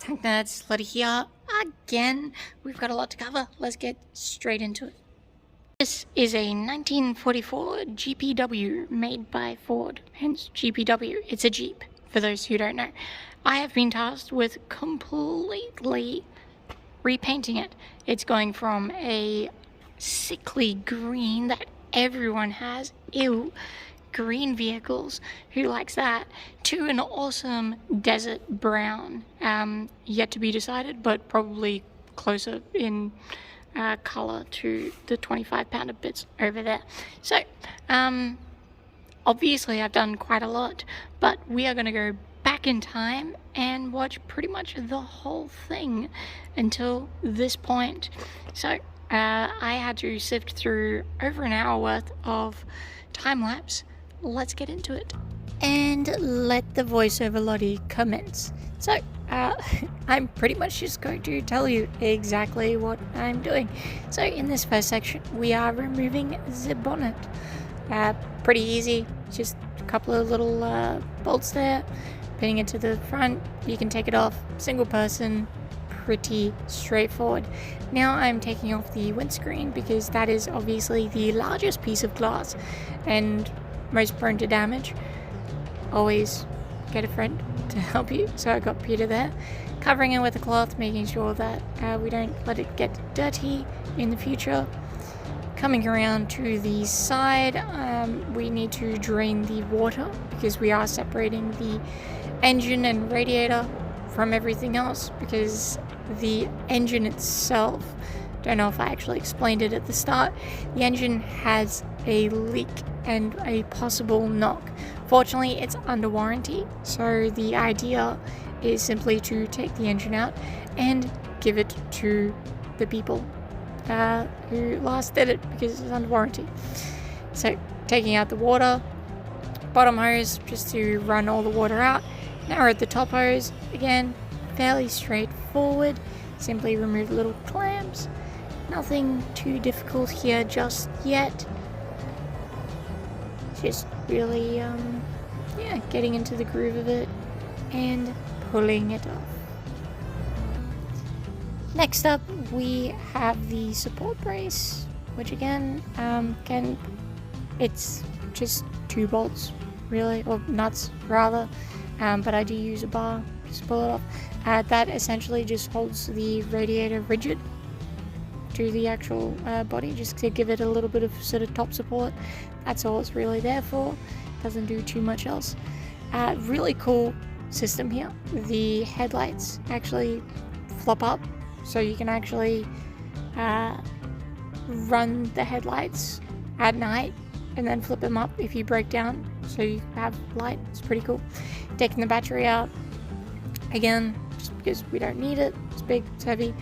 Tank Nerds, Lottie here again. We've got a lot to cover. Let's get straight into it. This is a 1944 GPW made by Ford, hence GPW. It's a Jeep, for those who don't know. I have been tasked with completely repainting it. It's going from a sickly green that everyone has, ew, green vehicles, who likes that, to an awesome desert brown, yet to be decided, but probably closer in color to the 25-pounder bits over there. So obviously I've done quite a lot, but we are going to go back in time and watch pretty much the whole thing until this point. So I had to sift through over an hour worth of time lapse. Let's get into it and let the voiceover Lottie commence. So I'm pretty much just going to tell you exactly what I'm doing. So in this first section we are removing the bonnet. Pretty easy, just a couple of little bolts there, pinning it to the front. You can take it off, single person, pretty straightforward. Now I'm taking off the windscreen because that is obviously the largest piece of glass and most prone to damage. Always get a friend to help you, so I got Peter there, covering it with a cloth, making sure that we don't let it get dirty in the future. Coming around to the side, we need to drain the water because we are separating the engine and radiator from everything else, because the engine itself, don't know if I actually explained it at the start, the engine has a leak and a possible knock. Fortunately, it's under warranty, so the idea is simply to take the engine out and give it to the people who last did it because it's under warranty. So taking out the water, bottom hose just to run all the water out. Now we're at the top hose, again fairly straightforward, simply remove the little clamps. Nothing too difficult here just yet. Just really, getting into the groove of it and pulling it off. Next up, we have the support brace, which again, it's just 2 bolts, really, or nuts rather, but I do use a bar just to pull it off. That essentially just holds the radiator rigid to the actual body, just to give it a little bit of sort of top support. That's all it's really there for. Doesn't do too much else. Really cool system here. The headlights actually flop up, so you can actually run the headlights at night and then flip them up if you break down, so you have light. It's pretty cool. Taking the battery out, again, just because we don't need it. It's big, it's heavy.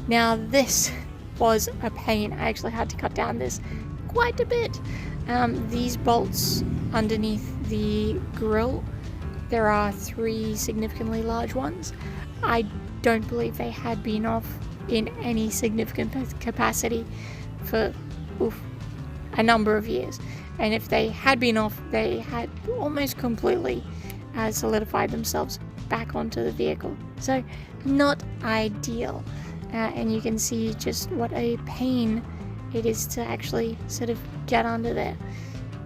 Now this was a pain. I actually had to cut down this quite a bit. These bolts underneath the grille, there are 3 significantly large ones. I don't believe they had been off in any significant capacity for a number of years, and if they had been off, they had almost completely solidified themselves back onto the vehicle, so not ideal. And you can see just what a pain it is to actually sort of get under there.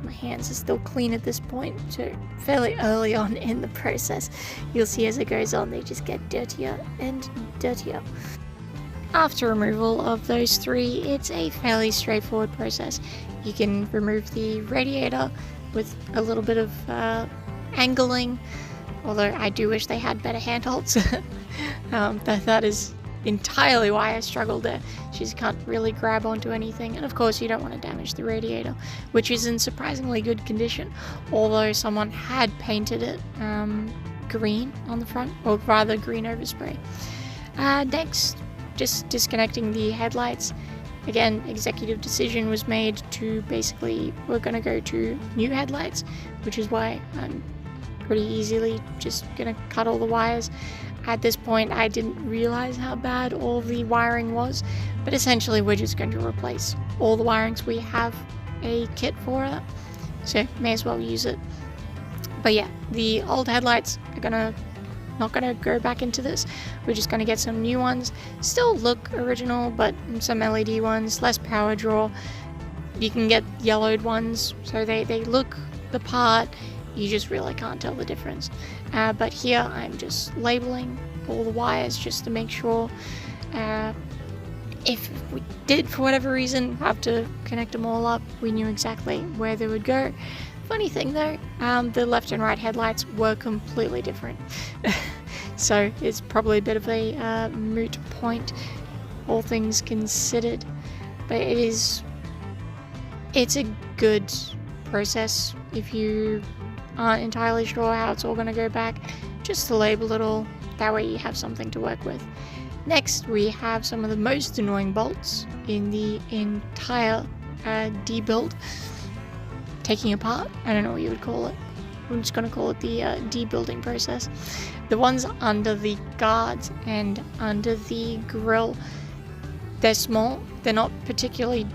My hands are still clean at this point, so fairly early on in the process. You'll see as it goes on, they just get dirtier and dirtier. After removal of those 3, it's a fairly straightforward process. You can remove the radiator with a little bit of angling, although I do wish they had better handholds. That is entirely why I struggled there. She just can't really grab onto anything, and of course you don't want to damage the radiator, which is in surprisingly good condition, although someone had painted it green on the front, or rather green overspray. Next, just disconnecting the headlights. Again, executive decision was made to basically, we're going to go to new headlights, which is why I'm pretty easily just going to cut all the wires. At this point, I didn't realize how bad all the wiring was, but essentially we're just going to replace all the wirings. We have a kit for it, so may as well use it. But yeah, the old headlights are going to not going to go back into this. We're just going to get some new ones. Still look original, but some LED ones, less power draw. You can get yellowed ones, so they look the part. You just really can't tell the difference. But here I'm just labeling all the wires just to make sure. If we did, for whatever reason, have to connect them all up, we knew exactly where they would go. Funny thing though, the left and right headlights were completely different. So it's probably a bit of a moot point, all things considered. But it's a good process if you aren't entirely sure how it's all going to go back, just to label it all. That way you have something to work with. Next, we have some of the most annoying bolts in the entire debuild. Taking apart, I don't know what you would call it. I'm just going to call it the debuilding process. The ones under the guards and under the grill, they're small. They're not particularly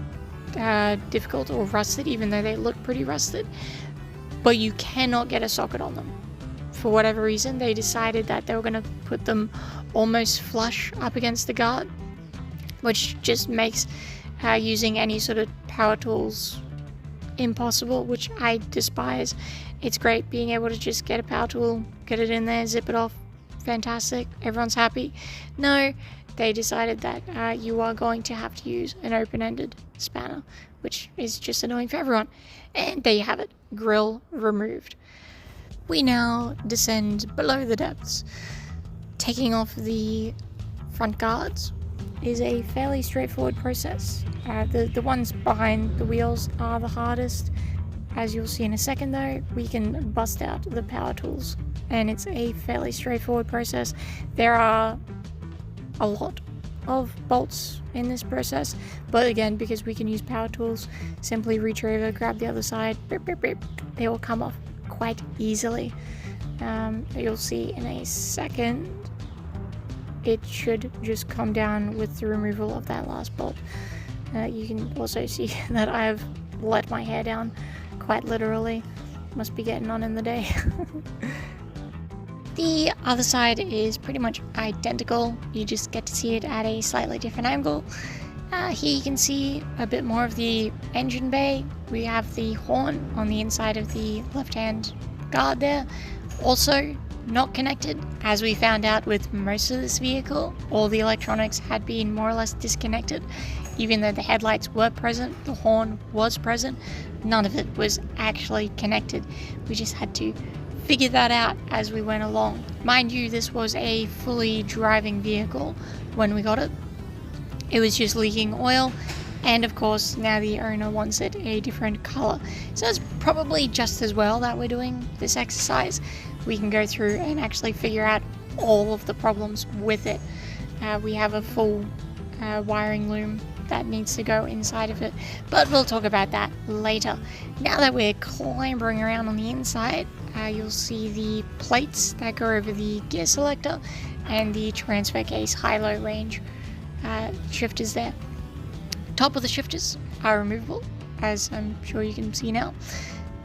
difficult or rusted, even though they look pretty rusted. But you cannot get a socket on them. For whatever reason, they decided that they were going to put them almost flush up against the guard, which just makes using any sort of power tools impossible, which I despise. It's great being able to just get a power tool, get it in there, zip it off, fantastic, everyone's happy. No, they decided that you are going to have to use an open-ended spanner, which is just annoying for everyone. And there you have it, grill removed. We now descend below the depths. Taking off the front guards is a fairly straightforward process. The ones behind the wheels are the hardest. As you'll see in a second though, we can bust out the power tools, and it's a fairly straightforward process. There are a lot of bolts in this process, but again, because we can use power tools, simply reach over, grab the other side, beep, beep, beep, they will come off quite easily. You'll see in a second, it should just come down with the removal of that last bolt. You can also see that I have let my hair down quite literally. Must be getting on in the day. The other side is pretty much identical. You just get to see it at a slightly different angle. Here you can see a bit more of the engine bay. We have the horn on the inside of the left-hand guard there. Also not connected. As we found out with most of this vehicle, all the electronics had been more or less disconnected. Even though the headlights were present, the horn was present, none of it was actually connected. We just had to figure that out as we went along. Mind you, this was a fully driving vehicle when we got it. It was just leaking oil, and of course now the owner wants it a different color. So it's probably just as well that we're doing this exercise. We can go through and actually figure out all of the problems with it. We have a full wiring loom that needs to go inside of it, but we'll talk about that later. Now that we're clambering around on the inside, you'll see the plates that go over the gear selector and the transfer case high-low range shifters there. Top of the shifters are removable, as I'm sure you can see now.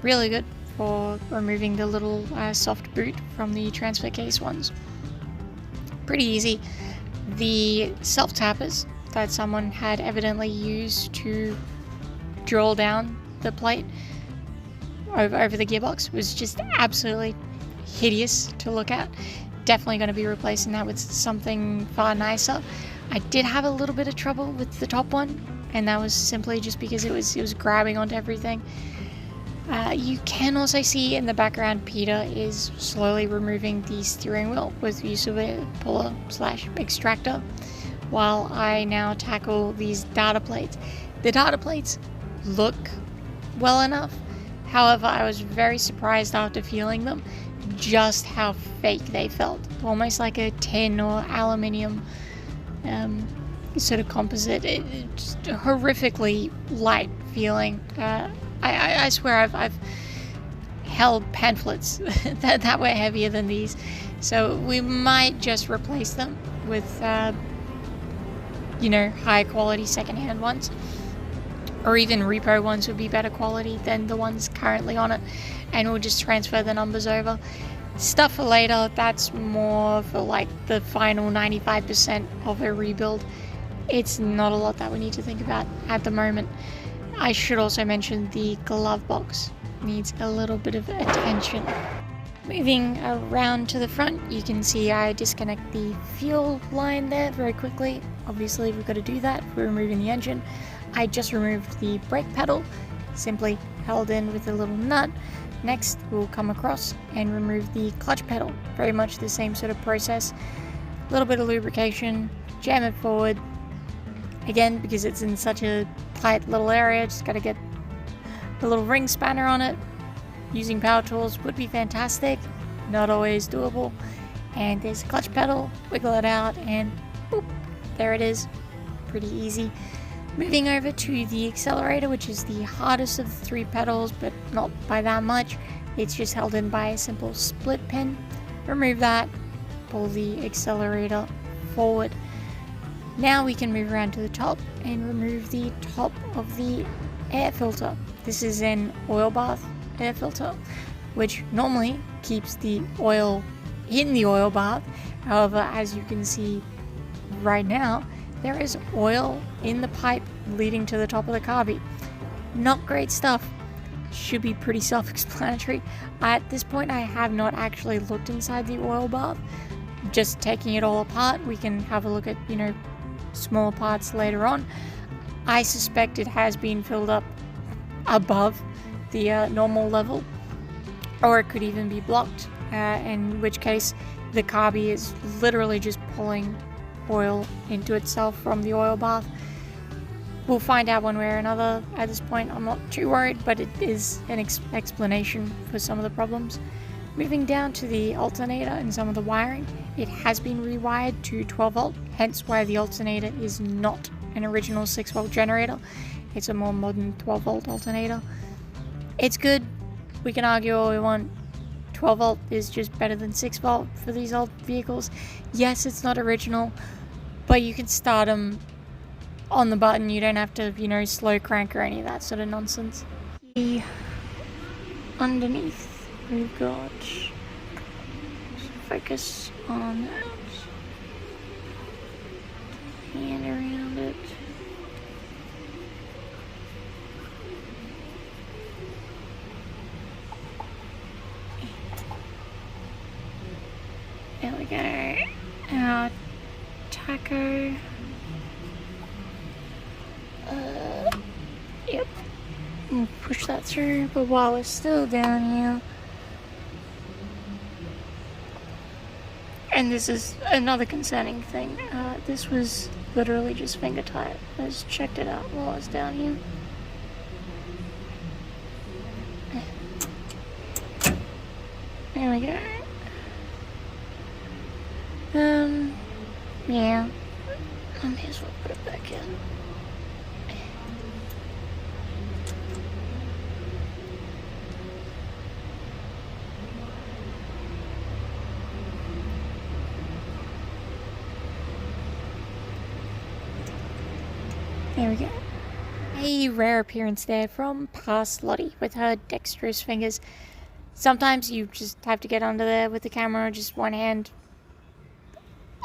Really good for removing the little soft boot from the transfer case ones. Pretty easy. The self-tappers that someone had evidently used to drill down the plate over the gearbox was just absolutely hideous to look at. Definitely going to be replacing that with something far nicer. I did have a little bit of trouble with the top one, and that was simply just because it was grabbing onto everything. You can also see in the background Peter is slowly removing the steering wheel with use of a puller/extractor, while I now tackle these data plates. The data plates look well enough, however I was very surprised after feeling them just how fake they felt, almost like a tin or aluminium sort of composite. It's horrifically light feeling. I swear I've held pamphlets that were heavier than these, so we might just replace them with high quality secondhand ones, or even repo ones would be better quality than the ones currently on it, and we'll just transfer the numbers over. Stuff for later, that's more for like the final 95% of a rebuild. It's not a lot that we need to think about at the moment. I should also mention the glove box needs a little bit of attention. Moving around to the front, you can see I disconnect the fuel line there very quickly. Obviously we've got to do that for removing the engine. I just removed the brake pedal, simply held in with a little nut. Next we'll come across and remove the clutch pedal. Very much the same sort of process. A little bit of lubrication, jam it forward. Again, because it's in such a tight little area, just got to get a little ring spanner on it. Using power tools would be fantastic, not always doable. And there's a clutch pedal, wiggle it out, and boop, there it is. Pretty easy. Moving over to the accelerator, which is the hardest of the three pedals, but not by that much. It's just held in by a simple split pin. Remove that, pull the accelerator forward. Now we can move around to the top and remove the top of the air filter. This is an oil bath air filter, which normally keeps the oil in the oil bath. However, as you can see right now, there is oil in the pipe leading to the top of the carby. Not great stuff. Should be pretty self-explanatory. At this point, I have not actually looked inside the oil bath. Just taking it all apart, we can have a look at, smaller parts later on. I suspect it has been filled up above the normal level, or it could even be blocked, in which case the carby is literally just pulling oil into itself from the oil bath. We'll find out one way or another. At this point I'm not too worried, but it is an explanation for some of the problems. Moving down to the alternator and some of the wiring, it has been rewired to 12 volt, hence why the alternator is not an original 6 volt generator. It's a more modern 12 volt alternator. It's good. We can argue all we want. 12 volt is just better than 6 volt for these old vehicles. Yes, it's not original, but you can start them on the button. You don't have to, slow crank or any of that sort of nonsense. Underneath, we've got, focus on that, and around it. There we go. Our taco. Yep. We'll push that through, but while we're still down here. And this is another concerning thing. This was literally just finger tight. I just checked it out while I was down here. There we go. Yeah. I may as well put it back in. There we go. A rare appearance there from past Lottie with her dexterous fingers. Sometimes you just have to get under there with the camera, just one hand.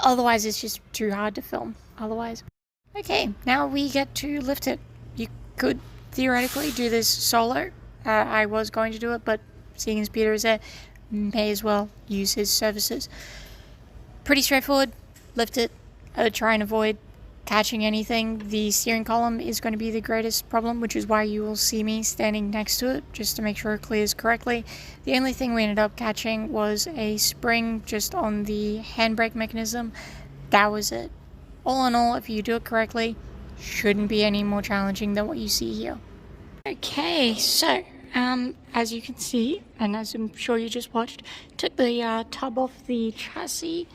Otherwise, it's just too hard to film. Otherwise. Okay, now we get to lift it. You could theoretically do this solo. I was going to do it, but seeing as Peter is there, may as well use his services. Pretty straightforward. Lift it. Try and avoid catching anything. The steering column is going to be the greatest problem, which is why you will see me standing next to it just to make sure it clears correctly. The only thing we ended up catching was a spring just on the handbrake mechanism. That was it. All in all, if you do it correctly, shouldn't be any more challenging than what you see here. Okay, so as you can see, and as I'm sure you just watched, took the tub off the chassis.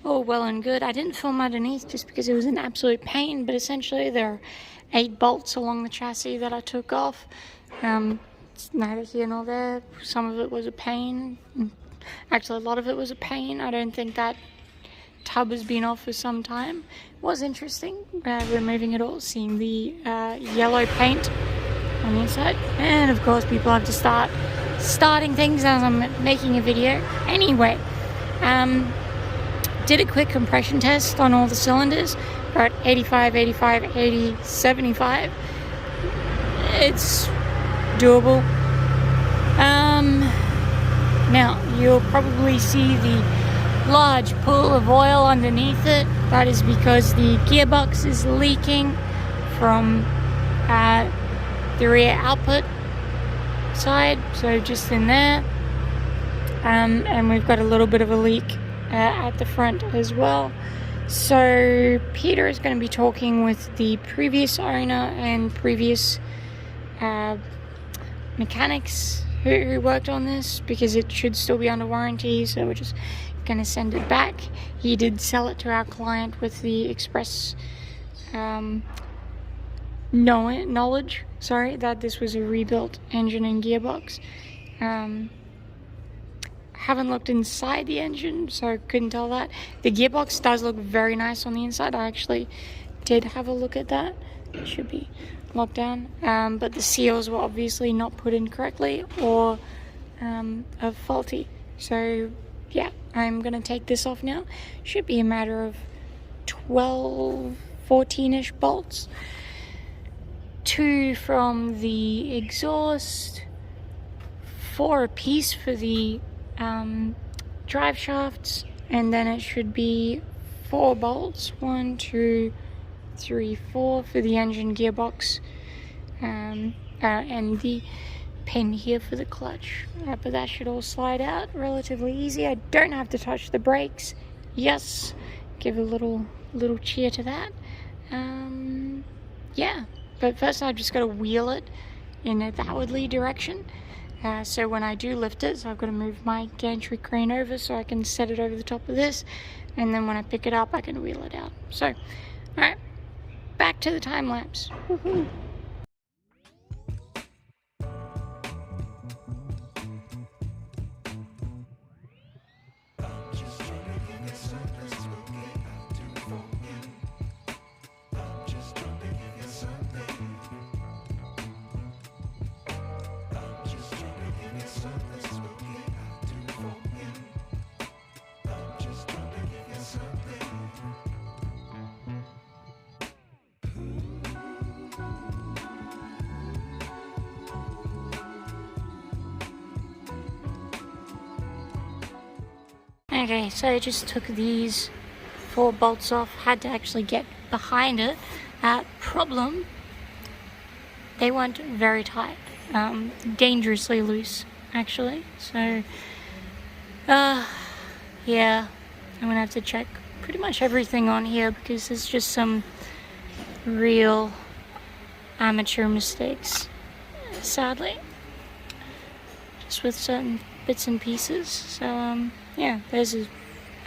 All well and good. I didn't film underneath just because it was an absolute pain, but essentially there are 8 bolts along the chassis that I took off. It's neither here nor there. Some of it was a pain. Actually, a lot of it was a pain. I don't think that tub has been off for some time. It was interesting removing it all, seeing the yellow paint on the inside. And of course people have to start starting things as I'm making a video. Anyway, did a quick compression test on all the cylinders. Got 85, 85, 80, 75. It's doable. Now you'll probably see the large pool of oil underneath it. That is because the gearbox is leaking from the rear output side, so just in there, and we've got a little bit of a leak at the front as well. So Peter is going to be talking with the previous owner and previous mechanics who worked on this, because it should still be under warranty, so we're just going to send it back. He did sell it to our client with the express knowledge, that this was a rebuilt engine and gearbox. Haven't looked inside the engine, so couldn't tell that. The gearbox does look very nice on the inside. I actually did have a look at that. It should be locked down, but the seals were obviously not put in correctly or are faulty. So yeah, I'm gonna take this off now. Should be a matter of 12, 14-ish bolts. 2 from the exhaust, 4 a piece for the drive shafts, and then it should be 4 bolts, 1, 2, 3, 4 for the engine gearbox, and the pin here for the clutch. But that should all slide out relatively easy. I don't have to touch the brakes. Yes, give a little cheer to that. Yeah, but first I've just got to wheel it in a outwardly direction. So when I do lift it, so I've got to move my gantry crane over so I can set it over the top of this, and then when I pick it up I can wheel it out. So, alright, back to the time lapse. Woohoo! Okay, so I just took these 4 bolts off, had to actually get behind it. Problem, they weren't very tight, dangerously loose actually, so yeah, I'm gonna have to check pretty much everything on here because there's just some real amateur mistakes, sadly, just with certain bits and pieces. So yeah, there's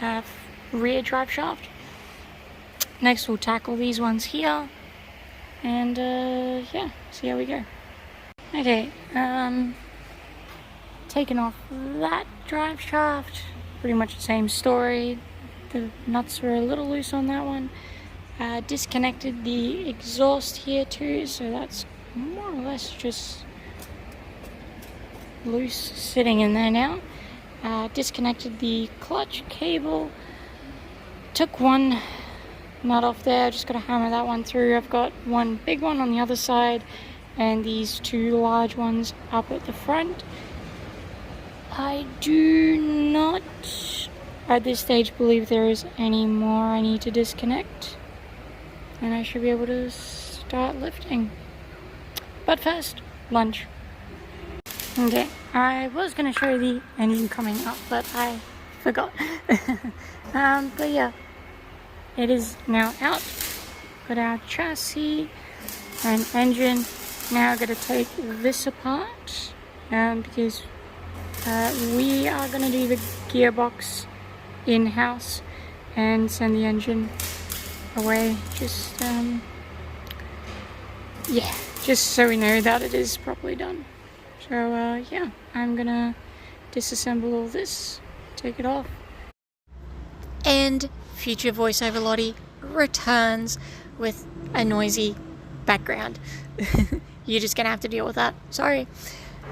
a rear drive shaft. Next we'll tackle these ones here, and yeah, see how we go. Okay, taking off that drive shaft, pretty much the same story. The nuts were a little loose on that one. Disconnected the exhaust here too, so that's more or less just loose sitting in there now. Disconnected the clutch cable, took one nut off there, just got to hammer that one through. I've got one big one on the other side and these 2 large ones up at the front. I do not at this stage believe there is any more I need to disconnect, and I should be able to start lifting. But first, lunch. Okay, I was going to show the engine coming up, but I forgot. But yeah, it is now out. Got our chassis and engine. Now I'm going to take this apart, because we are going to do the gearbox in-house and send the engine away. Just, yeah, just so we know that it is properly done. So yeah, I'm gonna disassemble all this, take it off. And future voiceover Lottie returns with a noisy background. You're just gonna have to deal with that. Sorry.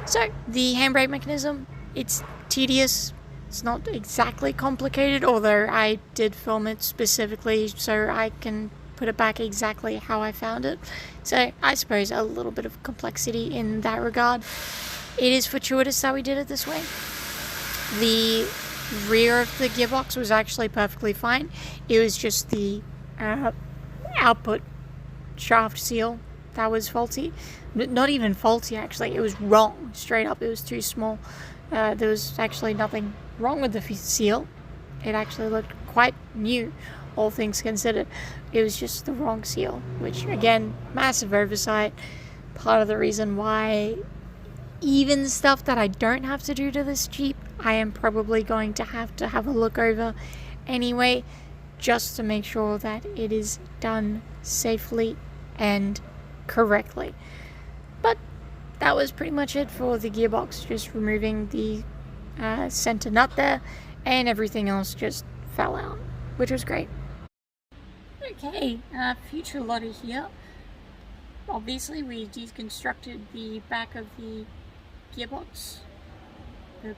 So the handbrake mechanism, it's tedious. It's not exactly complicated, although I did film it specifically so I can put it back exactly how I found it. So I suppose a little bit of complexity in that regard. It is fortuitous that we did it this way. The rear of the gearbox was actually perfectly fine. It was just the output shaft seal that was faulty. Not even faulty, actually. It was wrong, straight up. It was too small. There was actually nothing wrong with the seal. It actually looked quite new, all things considered. It was just the wrong seal, which, again, massive oversight. Part of the reason why even stuff that I don't have to do to this Jeep, I am probably going to have a look over anyway, just to make sure that it is done safely and correctly. But that was pretty much it for the gearbox, just removing the center nut there, and everything else just fell out, which was great. Okay, future Lottie here. Obviously we deconstructed the back of the gearbox, the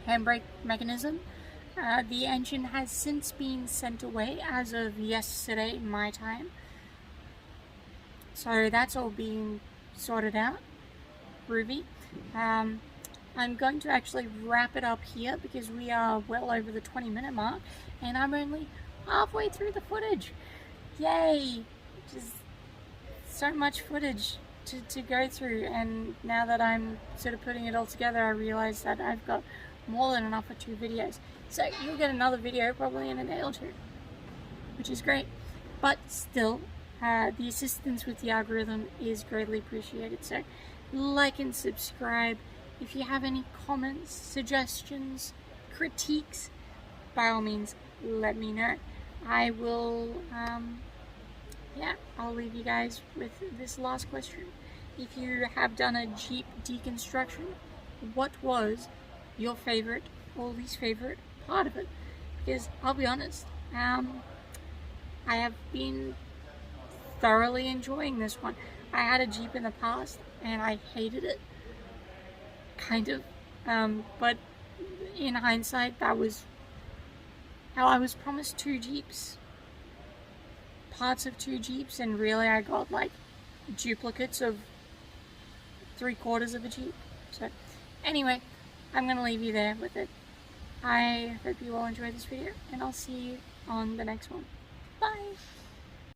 handbrake mechanism. The engine has since been sent away as of yesterday, my time. So that's all being sorted out. Groovy. I'm going to actually wrap it up here because we are well over the 20-minute mark and I'm only halfway through the footage. Yay! Just so much footage to go through, and now that I'm sort of putting it all together, I realize that I've got more than enough for 2 videos. So you'll get another video probably in a day or 2, which is great. But still, the assistance with the algorithm is greatly appreciated. So like and subscribe. If you have any comments, suggestions, critiques, by all means, let me know. I will, I'll leave you guys with this last question. If you have done a Jeep deconstruction, what was your favorite or least favorite part of it? Because I'll be honest, I have been thoroughly enjoying this one. I had a Jeep in the past and I hated it, kind of, but in hindsight, that was how I was promised 2 Jeeps, parts of 2 Jeeps, and really I got like duplicates of 3/4 of a Jeep. So anyway, I'm gonna leave you there with it. I hope you all enjoyed this video, and I'll see you on the next one. Bye!